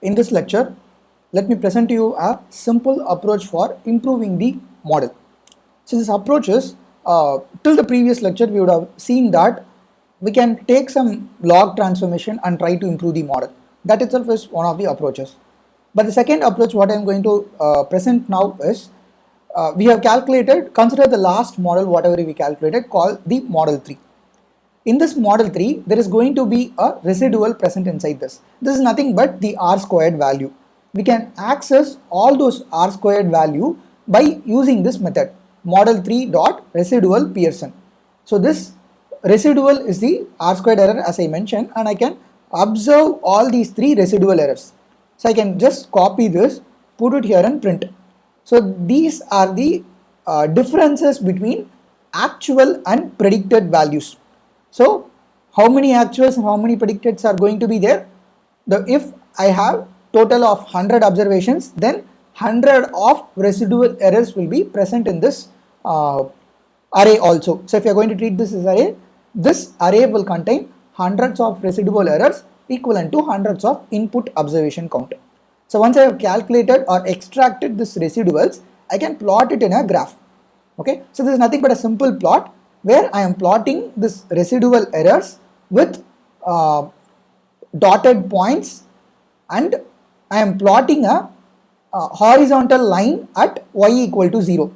In this lecture, let me present to you a simple approach for improving the model. So this approach is, till the previous lecture we would have seen that we can take some log transformation and try to improve the model. That itself is one of the approaches. But the second approach what I am going to present now is, we have calculated, consider the last model whatever we calculated called the model 3. In this model 3, there is going to be a residual present inside this. This is nothing but the r squared value. We can access all those r squared value by using this method, model 3 dot residual Pearson. So this residual is the r squared error as I mentioned, and I can observe all these three residual errors. So I can just copy this, put it here and print. So these are the differences between actual and predicted values. So how many actuals and how many predicteds are going to be there? If I have total of 100 observations, then 100 of residual errors will be present in this array also. So if you are going to treat this as this array will contain hundreds of residual errors equivalent to hundreds of input observation count. So once I have calculated or extracted this residuals, I can plot it in a graph. Okay, so this is nothing but a simple plot where I am plotting this residual errors with dotted points, and I am plotting a horizontal line at y equal to 0.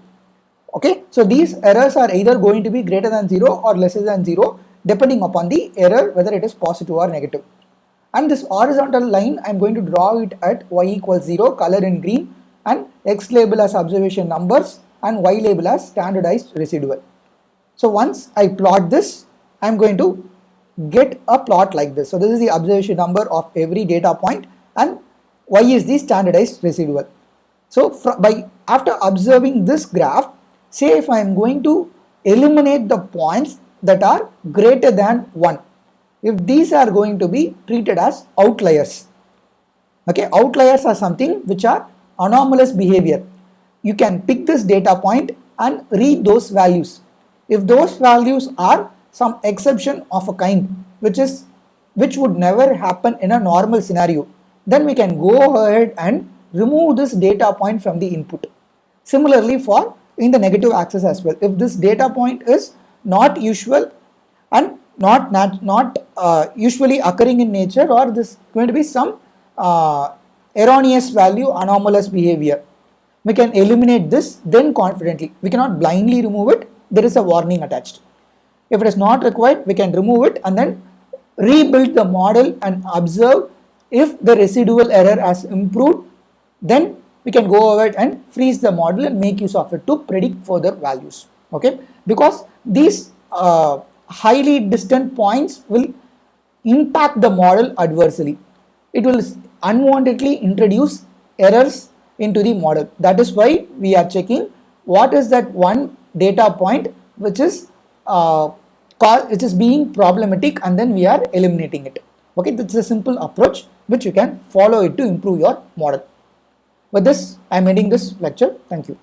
Okay, so these errors are either going to be greater than 0 or lesser than 0 depending upon the error whether it is positive or negative. And this horizontal line I am going to draw it at y equals 0, color in green, and x label as observation numbers and y label as standardized residual. So once I plot this, I am going to get a plot like this. So this is the observation number of every data point and y is the standardized residual. So after observing this graph, say if I am going to eliminate the points that are greater than 1, if these are going to be treated as outliers. Okay, outliers are something which are anomalous behavior. You can pick this data point and read those values. If those values are some exception of a kind which would never happen in a normal scenario, then we can go ahead and remove this data point from the input. Similarly for in the negative axis as well, if this data point is not usual and not usually occurring in nature, or this going to be some erroneous value, anomalous behavior, we can eliminate this then confidently. We cannot blindly remove it, there is a warning attached. If it is not required, we can remove it and then rebuild the model and observe if the residual error has improved, then we can go ahead and freeze the model and make use of it to predict further values. Okay, because these highly distant points will impact the model adversely. It will unwantedly introduce errors into the model. That is why we are checking what is that one data point which is being problematic, and then we are eliminating it. Okay, this is a simple approach which you can follow it to improve your model. With this, I am ending this lecture. Thank you.